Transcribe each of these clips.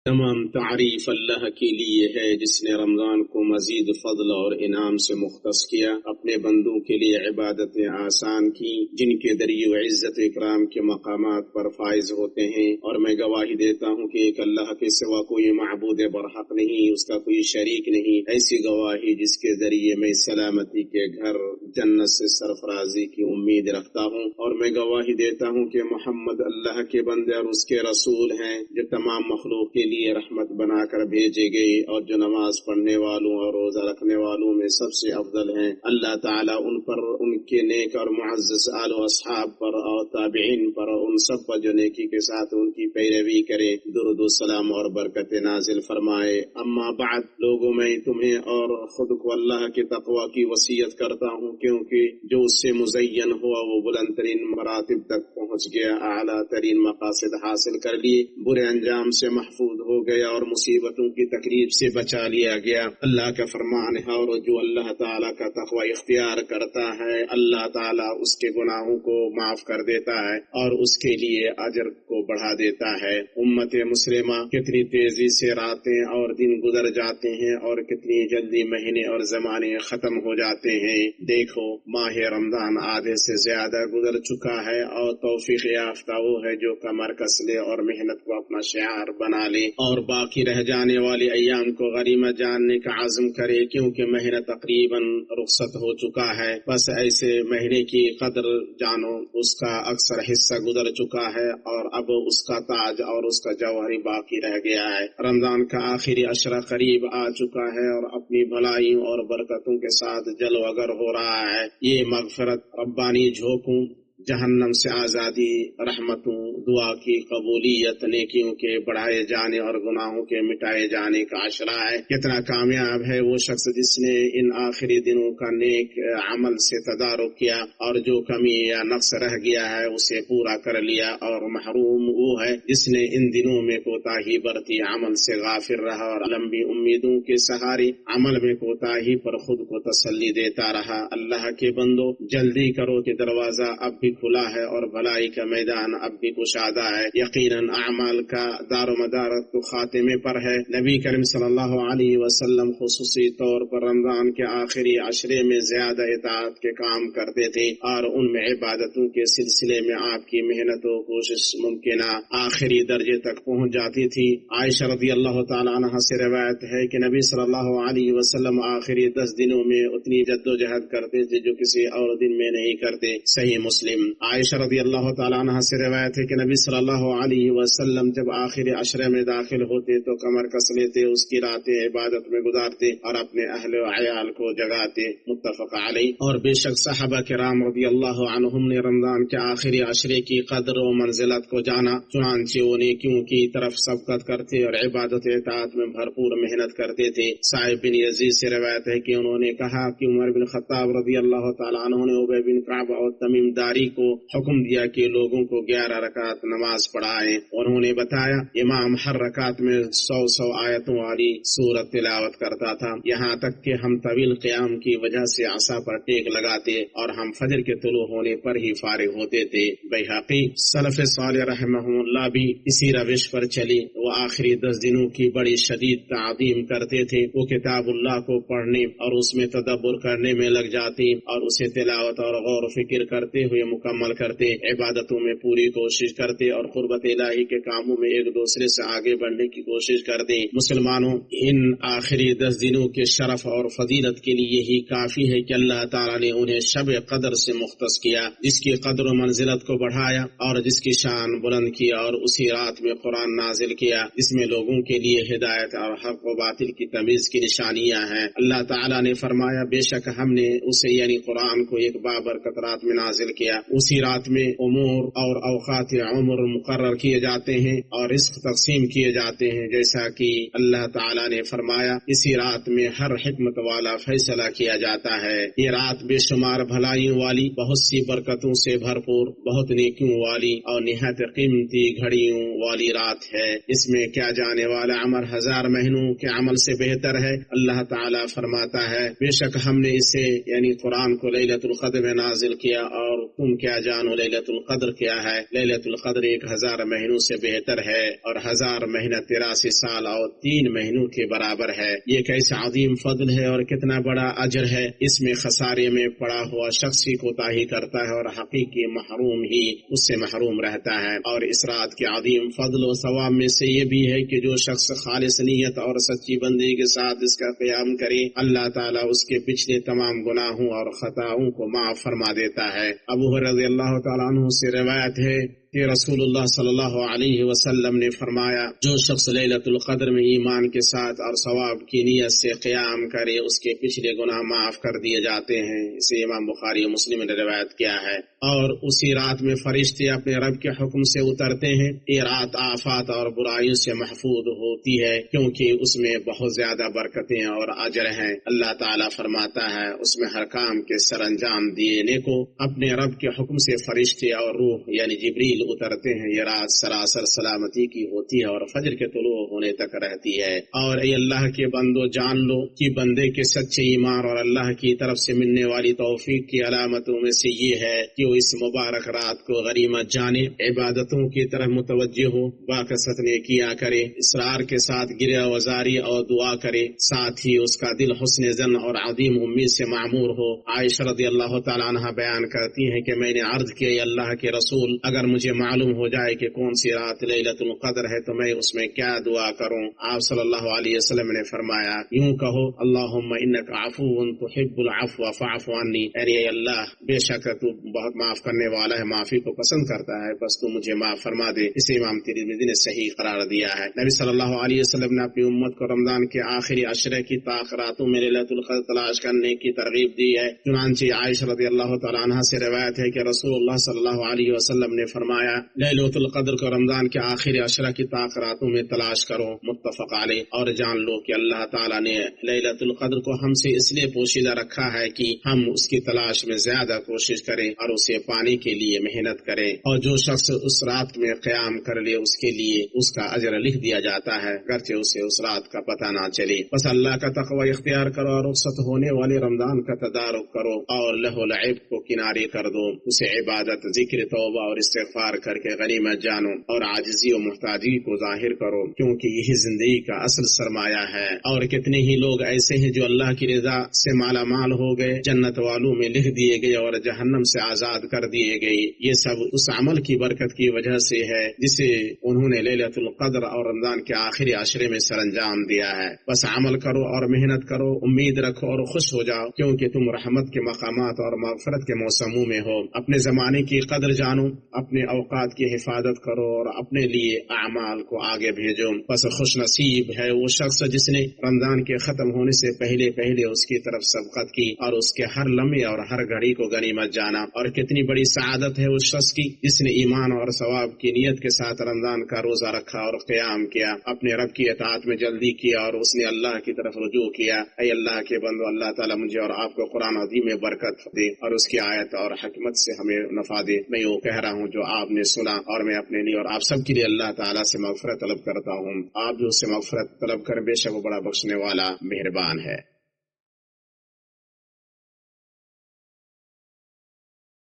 تمام تعریف اللہ کے لیے ہے جس نے رمضان کو مزید فضل اور انعام سے مختص کیا، اپنے بندوں کے لیے عبادتیں آسان کی جن کے ذریعے و عزت اکرام کے مقامات پر فائز ہوتے ہیں، اور میں گواہی دیتا ہوں کہ ایک اللہ کے سوا کوئی معبود برحق نہیں، اس کا کوئی شریک نہیں، ایسی گواہی جس کے ذریعے میں سلامتی کے گھر جنت سے سرفرازی کی امید رکھتا ہوں، اور میں گواہی دیتا ہوں کہ محمد اللہ کے بندے اور اس کے رسول ہیں جو تمام مخلوق کے لیے رحمت بنا کر بھیجے گئے، اور جو نماز پڑھنے والوں اور روزہ رکھنے والوں میں سب سے افضل ہیں۔ اللہ تعالیٰ ان پر، ان کے نیک اور معزز آل و اصحاب پر اور تابعین پر اور ان سب پر جو نیکی کے ساتھ ان کی پیروی کرے درود و سلام اور برکت نازل فرمائے۔ اما بعد، لوگوں میں تمہیں اور خود کو اللہ کے تقوی کی وصیت کرتا ہوں، کیونکہ جو اس سے مزین ہوا وہ بلند ترین مراتب تک پہنچ گیا، اعلیٰ ترین مقاصد حاصل کر لیے، برے انجام سے محفوظ ہو گیا اور مصیبتوں کی تکلیف سے بچا لیا گیا۔ اللہ کا فرمان ہے، اور جو اللہ تعالیٰ کا تقوی اختیار کرتا ہے اللہ تعالیٰ اس کے گناہوں کو معاف کر دیتا ہے اور اس کے لیے اجر کو بڑھا دیتا ہے۔ امت مسلمہ، کتنی تیزی سے راتیں اور دن گزر جاتے ہیں اور کتنی جلدی مہینے اور زمانے ختم ہو جاتے ہیں۔ دیکھو، ماہ رمضان آدھے سے زیادہ گزر چکا ہے، اور توفیق یافتہ وہ ہے جو کمر کس لے اور محنت کو اپنا شعار بنا لے اور باقی رہ جانے والے ایام کو غنیمت جاننے کا عزم کرے، کیونکہ مہینہ تقریباً رخصت ہو چکا ہے۔ بس ایسے مہینے کی قدر جانو، اس کا اکثر حصہ گزر چکا ہے اور اب اس کا تاج اور اس کا جوہری باقی رہ گیا ہے۔ رمضان کا آخری عشرہ قریب آ چکا ہے اور اپنی بھلائیوں اور برکتوں کے ساتھ جلوہ گر ہو رہا ہے۔ یہ مغفرت، ربانی جھونکوں، جہنم سے آزادی، رحمتوں، دعا کی قبولیت، نیکیوں کے بڑھائے جانے اور گناہوں کے مٹائے جانے کا عشرہ ہے۔ کتنا کامیاب ہے وہ شخص جس نے ان آخری دنوں کا نیک عمل سے تدارک کیا اور جو کمی یا نقص رہ گیا ہے اسے پورا کر لیا، اور محروم وہ ہے جس نے ان دنوں میں کوتاہی برتی، عمل سے غافل رہا اور لمبی امیدوں کے سہارے عمل میں کوتاہی پر خود کو تسلی دیتا رہا۔ اللہ کے بندو، جلدی کرو کہ دروازہ اب بھی کھلا ہے اور بھلائی کا میدان اب بھی کشادہ ہے۔ یقیناً اعمال کا دار و مدار تو خاتمے پر ہے۔ نبی کریم صلی اللہ علیہ وسلم خصوصی طور پر رمضان کے آخری عشرے میں زیادہ اطاعت کے کام کرتے تھے، اور ان میں عبادتوں کے سلسلے میں آپ کی محنت و کوشش ممکنہ آخری درجے تک پہنچ جاتی تھی۔ عائشہ رضی اللہ تعالیٰ عنہ سے روایت ہے کہ نبی صلی اللہ علیہ وسلم آخری 10 دنوں میں اتنی جد و جہد کرتے تھے جو کسی اور دن میں نہیں کرتے۔ صحیح مسلم۔ عائشہ رضی اللہ تعالیٰ عنہ سے روایت ہے کہ نبی صلی اللہ علیہ وسلم جب آخری عشرے میں داخل ہوتے تو کمر کس لیتے، اس کی راتیں عبادت میں گزارتے اور اپنے اہل و عیال کو جگاتے، متفق علیہ۔ اور بے شک صحابہ کرام رضی اللہ عنہم نے رمضان کے آخری عشرے کی قدر و منزلت کو جانا، چنانچہ وہ نیکیوں کی طرف سبقت کرتے اور عبادت اطاعت میں بھرپور محنت کرتے تھے۔ صاحب بن یزید سے روایت ہے کہ انہوں نے کہا کہ عمر بن خطاب رضی اللہ تعالیٰ عنہ نے ابی بن کعب اور تمیم داری کو حکم دیا کہ لوگوں کو 11 رکعت نماز پڑھائیں۔ انہوں نے بتایا امام ہر رکعت میں 100 آیتوں والی سورت تلاوت کرتا تھا، یہاں تک کہ ہم طویل قیام کی وجہ سے عصا پر ٹیک لگاتے اور ہم فجر کے طلوع ہونے پر ہی فارغ ہوتے تھے۔ بیہقی۔ سلف صالح رحمہم اللہ بھی اسی روش پر چلی، وہ آخری 10 دنوں کی بڑی شدید تعظیم کرتے تھے۔ وہ کتاب اللہ کو پڑھنے اور اس میں تدبر کرنے میں لگ جاتے اور اسے تلاوت اور غور و فکر کرتے ہوئے مکمل کرتے، عبادتوں میں پوری کوشش کرتے اور قربت الہی کے کاموں میں ایک دوسرے سے آگے بڑھنے کی کوشش کرتے۔ مسلمانوں، ان آخری 10 دنوں کے شرف اور فضیلت کے لیے یہی کافی ہے کہ اللہ تعالیٰ نے انہیں شب قدر سے مختص کیا، جس کی قدر و منزلت کو بڑھایا اور جس کی شان بلند کیا، اور اسی رات میں قرآن نازل کیا جس میں لوگوں کے لیے ہدایت اور حق و باطل کی تمیز کی نشانیاں ہیں۔ اللہ تعالیٰ نے فرمایا، بے شک ہم نے اسے یعنی قرآن کو ایک بابرکت رات میں نازل کیا، اسی رات میں امور اور اوقات عمر مقرر کیے جاتے ہیں اور رزق تقسیم کیے جاتے ہیں، جیسا کہ اللہ تعالیٰ نے فرمایا اسی رات میں ہر حکمت والا فیصلہ کیا جاتا ہے۔ یہ رات بے شمار بھلائیوں والی، بہت سی برکتوں سے بھرپور، بہت نیکیوں والی اور نہایت قیمتی گھڑیوں والی رات ہے۔ اس میں کیا جانے والا عمل 1000 مہینوں کے عمل سے بہتر ہے۔ اللہ تعالیٰ فرماتا ہے، بے شک ہم نے اسے یعنی قرآن کو لیلۃ القدر میں نازل کیا، اور تم کیا جانو لیلۃ القدر کیا ہے؟ لیلۃ القدر 1000 مہینوں سے بہتر ہے اور 1000 مہینہ 83 سال اور 3 مہینوں کے برابر ہے۔ یہ کیسا عظیم فضل ہے اور کتنا بڑا اجر ہے۔ اس میں خسارے میں پڑا ہوا شخص ہی کوتاہی کرتا ہے اور حقیقی محروم ہی اس سے محروم رہتا ہے۔ اور اس رات کے عظیم فضل و ثواب میں سے یہ بھی ہے کہ جو شخص خالص نیت اور سچی بندگی کے ساتھ اس کا قیام کرے، اللہ تعالیٰ اس کے پچھلے تمام گناہوں اور خطاؤں کو معاف فرما دیتا ہے۔ ابو ہریرہ رضی اللہ تعالیٰ عنہ سے روایت ہے کہ رسول اللہ صلی اللہ علیہ وسلم نے فرمایا، جو شخص لیلۃ القدر میں ایمان کے ساتھ اور ثواب کی نیت سے قیام کرے اس کے پچھلے گناہ معاف کر دیے جاتے ہیں۔ اسے امام بخاری و مسلم نے روایت کیا ہے۔ اور اسی رات میں فرشتے اپنے رب کے حکم سے اترتے ہیں۔ یہ رات آفات اور برائیوں سے محفوظ ہوتی ہے کیونکہ اس میں بہت زیادہ برکتیں اور اجر ہیں۔ اللہ تعالیٰ فرماتا ہے اس میں ہر کام کے سر انجام دینے کو اپنے رب کے حکم سے فرشتے اور روح یعنی جبریل اترتے ہیں۔ یہ رات سراسر سلامتی کی ہوتی ہے اور فجر کے طلوع ہونے تک رہتی ہے۔ اور اے اللہ کے بندو جان لو کہ بندے کے سچے ایمان اور اللہ کی طرف سے ملنے والی توفیق کی علامتوں میں سے یہ ہے کہ وہ اس مبارک رات کو غنیمت جانے، عبادتوں کی طرف متوجہ ہو، باکثرت نیکیاں کرے، اصرار کے ساتھ گریہ وزاری اور دعا کرے، ساتھ ہی اس کا دل حسن ظن اور عظیم امید سے معمور ہو۔ عائشہ رضی اللہ تعالیٰ عنہ بیان کرتی ہیں کہ میں نے عرض کیا، اے اللہ کے رسول، اگر مجھے معلوم ہو جائے کہ کون سی رات لیلۃ القدر ہے تو میں اس میں کیا دعا کروں؟ آپ صلی اللہ علیہ وسلم نے فرمایا، یوں کہو، اللہم انک عفو تحب العفو فاعف عنی، اے اللہ بے شک تو بہت معاف کرنے والا ہے، معافی کو پسند کرتا ہے، بس تو مجھے معاف فرما دے۔ اسے امام ترمذی نے صحیح قرار دیا ہے۔ نبی صلی اللہ علیہ وسلم نے اپنی امت کو رمضان کے آخری عشرے کی راتوں میں لیلۃ القدر تلاش کرنے کی ترغیب دی ہے۔ چنانچہ عائشہ رضی اللہ تعالیٰ عنہ سے روایت ہے کہ رسول اللہ صلی اللہ علیہ وسلم نے فرمایا، لیلۃ القدر کو رمضان کے آخری عشرہ کی راتوں میں تلاش کرو، متفق علیہ۔ اور جان لو کہ اللہ تعالیٰ نے لیلۃ القدر کو ہم سے اس لیے پوشیدہ رکھا ہے کہ ہم اس کی تلاش میں زیادہ کوشش کریں اور اسے پانے کے لیے محنت کریں۔ اور جو شخص اس رات میں قیام کر لے اس کے لیے اس کا اجر لکھ دیا جاتا ہے، گرچہ اسے اس رات کا پتہ نہ چلے۔ بس اللہ کا تقوی اختیار کرو اور رخصت ہونے والے رمضان کا تدارک کرو اور لہو لعب کو کنارے کر دو، اسے عبادت، ذکر، توبہ اور استغفار کر کے غنیمت جانو اور عاجزی و محتاجی کو ظاہر کرو، کیونکہ یہی زندگی کا اصل سرمایہ ہے۔ اور کتنے ہی لوگ ایسے ہیں جو اللہ کی رضا سے مالا مال ہو گئے، جنت والوں میں لکھ دیے گئے اور جہنم سے آزاد کر دیے گئے۔ یہ سب اس عمل کی برکت کی وجہ سے ہے جسے انہوں نے لیلۃ القدر اور رمضان کے آخری عشرے میں سر انجام دیا ہے۔ بس عمل کرو اور محنت کرو، امید رکھو اور خوش ہو جاؤ، کیونکہ تم رحمت کے مقامات اور مغفرت کے موسموں میں ہو۔ اپنے زمانے کی قدر جانو، اپنے اوقات کی حفاظت کرو اور اپنے لیے اعمال کو آگے بھیجو۔ بس خوش نصیب ہے وہ شخص جس نے رمضان کے ختم ہونے سے پہلے اس کی طرف سبقت کی اور اس کے ہر لمحے اور ہر گھڑی کو غنیمت جانا۔ اور کتنی بڑی سعادت ہے اس شخص کی جس نے ایمان اور ثواب کی نیت کے ساتھ رمضان کا روزہ رکھا اور قیام کیا، اپنے رب کی اطاعت میں جلدی کیا اور اس نے اللہ کی طرف رجوع کیا۔ اے اللہ کے بندو، اللہ تعالیٰ مجھے اور آپ کو قرآن عظیم میں برکت دے اور اس کی آیت اور حکمت سے ہمیں نفع دے۔ میں یہ کہہ رہا ہوں جو آپ نے سنا، اور میں اپنے لیے اور آپ سب کے لیے اللہ تعالیٰ سے مغفرت طلب کرتا ہوں۔ آپ جو اس سے مغفرت طلب کر، بے شک وہ بڑا بخشنے والا مہربان ہے۔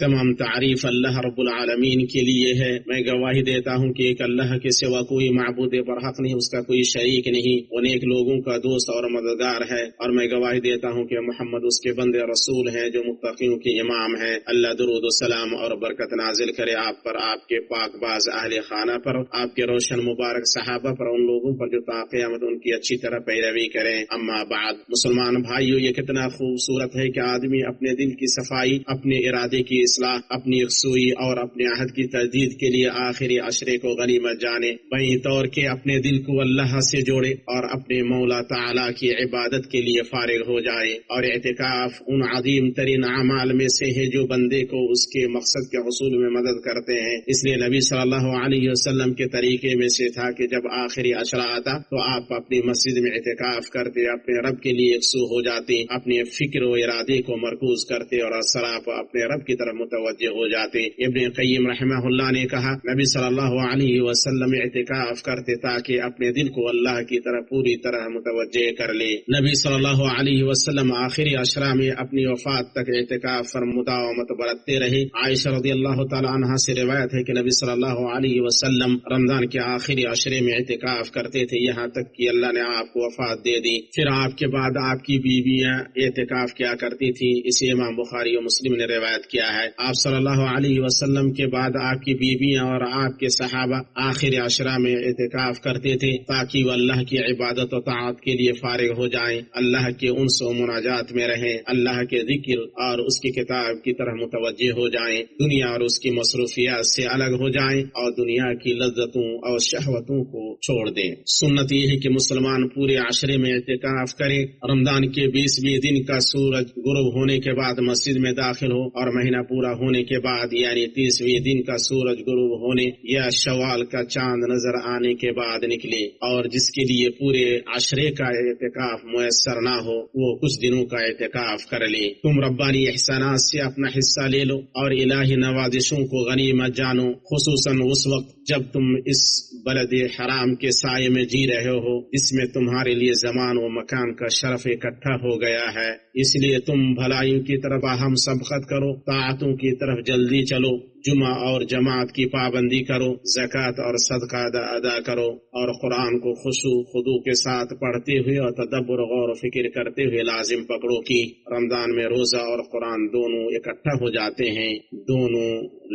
تمام تعریف اللہ رب العالمین کے لیے ہے۔ میں گواہی دیتا ہوں کہ ایک اللہ کے سوا کوئی معبود برحق نہیں، اس کا کوئی شریک نہیں، وہ نیک لوگوں کا دوست اور مددگار ہے۔ اور میں گواہی دیتا ہوں کہ محمد اس کے بندے رسول ہیں جو متقیوں کے امام ہیں۔ اللہ درود و سلام اور برکت نازل کرے آپ پر، آپ کے پاک باز اہل خانہ پر، آپ کے روشن مبارک صحابہ پر، ان لوگوں پر جو تا قیامت ان کی اچھی طرح پیروی کریں۔ اما بعد، مسلمان بھائیو، یہ کتنا خوبصورت ہے کہ آدمی اپنے دل کی صفائی، اپنے ارادے کی اصلاح، اپنی یکسوئی اور اپنے عہد کی تجدید کے لیے آخری عشرے کو غنیمت جانے، بیں طور کے اپنے دل کو اللہ سے جوڑے اور اپنے مولا تعالی کی عبادت کے لیے فارغ ہو جائے۔ اور اعتکاف ان عظیم ترین اعمال میں سے ہے جو بندے کو اس کے مقصد کے حصول میں مدد کرتے ہیں۔ اس لیے نبی صلی اللہ علیہ وسلم کے طریقے میں سے تھا کہ جب آخری عشرہ آتا تو آپ اپنی مسجد میں اعتکاف کرتے، اپنے رب کے لیے یکسو ہو جاتے، اپنے فکر و ارادے کو مرکوز کرتے اور سراپ اپنے رب کی طرف متوجہ ہو جاتے۔ ابن قیم رحمہ اللہ نے کہا نبی صلی اللہ علیہ وسلم اعتکاف کرتے تاکہ اپنے دل کو اللہ کی طرف پوری طرح متوجہ کر لے۔ نبی صلی اللہ علیہ وسلم آخری عشرہ میں اپنی وفات تک اعتکاف پر مداومت برتتے رہے۔ عائشہ رضی اللہ تعالی عنہا سے روایت ہے کہ نبی صلی اللہ علیہ وسلم رمضان کے آخری عشرے میں اعتکاف کرتے تھے، یہاں تک کہ اللہ نے آپ کو وفات دے دی۔ پھر آپ کے بعد آپ کی بیویاں اعتکاف کیا کرتی تھی، اسے امام بخاری و مسلم نے روایت کیا ہے۔ آپ صلی اللہ علیہ وسلم کے بعد آپ کی بیویاں اور آپ کے صحابہ آخر عشرہ میں اعتکاف کرتے تھے تاکہ وہ اللہ کی عبادت و طاعت کے لیے فارغ ہو جائیں، اللہ کے انس و مناجات میں رہیں، اللہ کے ذکر اور اس کی کتاب کی طرح متوجہ ہو جائیں، دنیا اور اس کی مصروفیات سے الگ ہو جائیں اور دنیا کی لذتوں اور شہوتوں کو چھوڑ دیں۔ سنت یہ ہے کہ مسلمان پورے عشرے میں اعتکاف کرے، رمضان کے 20ویں دن کا سورج غروب ہونے کے بعد مسجد میں داخل ہو اور مہینہ پورا ہونے کے بعد یعنی 30ویں دن کا سورج غروب ہونے یا شوال کا چاند نظر آنے کے بعد نکلے، اور جس کے لیے پورے عشرے کا اعتکاف میسر نہ ہو وہ کچھ دنوں کا اعتکاف کر لے۔ تم ربانی احسانات سے اپنا حصہ لے لو اور الہی نوازشوں کو غنیمت جانو، خصوصاً اس وقت جب تم اس بلد حرام کے سائے میں جی رہے ہو جس میں تمہارے لیے زمان و مکان کا شرف اکٹھا ہو گیا ہے، اس لیے تم بھلائیوں کی طرف ہم سبقت کرو، طاعتوں کی طرف جلدی چلو، جمعہ اور جماعت کی پابندی کرو، زکوٰۃ اور صدقہ ادا کرو، اور قرآن کو خشوع خضوع کے ساتھ پڑھتے ہوئے اور تدبر غور و فکر کرتے ہوئے لازم پکڑو کہ رمضان میں روزہ اور قرآن دونوں اکٹھا ہو جاتے ہیں، دونوں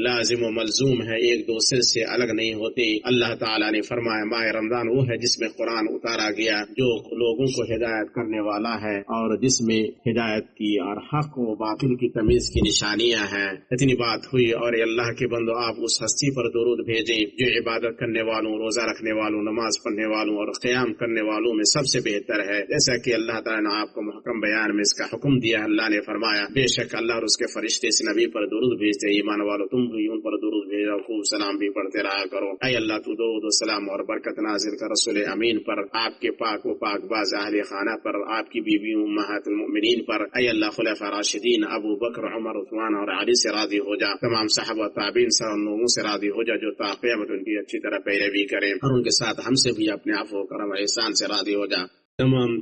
لازم و ملزوم ہے، ایک دوسرے سے الگ نہیں ہوتے۔ اللہ تعالیٰ نے فرمایا ماہ رمضان وہ ہے جس میں قرآن اتارا گیا جو لوگوں کو ہدایت کرنے والا ہے اور جس میں ہدایت کی اور حق و باطل کی تمیز کی نشانیاں ہیں۔ اتنی بات ہوئی اور اللہ کے بندو آپ اس ہستی پر درود بھیجیں جو عبادت کرنے والوں، روزہ رکھنے والوں، نماز پڑھنے والوں اور قیام کرنے والوں میں سب سے بہتر ہے، جیسا کہ اللہ تعالیٰ نے آپ کو محکم بیان میں اس کا حکم دیا۔ اللہ نے فرمایا بے شک اللہ اور اس کے فرشتے اس نبی پر درود بھیجتے، ایمان والو تم بھی ان پر درود بھیجو، خوب سلام بھی پڑھتے رہا کرو۔ اے اللہ تو درود و سلام اور برکت نازل کر رسول امین پر، آپ کے پاک و پاک باز اہل خانہ پر، آپ کی بیویوں امہات المؤمنین پر۔ اے اللہ خلفاء راشدین ابو بکر، عمر، عثمان اور علی سے راضی ہو جا، تمام صحابہ تابعین سے اور لوگوں سے راضی ہو جا جو تا قیامت ان کی اچھی طرح پیروی کریں، اور ان کے ساتھ ہم سے بھی اپنے عفو و کرم و احسان سے راضی ہو جا۔ تمام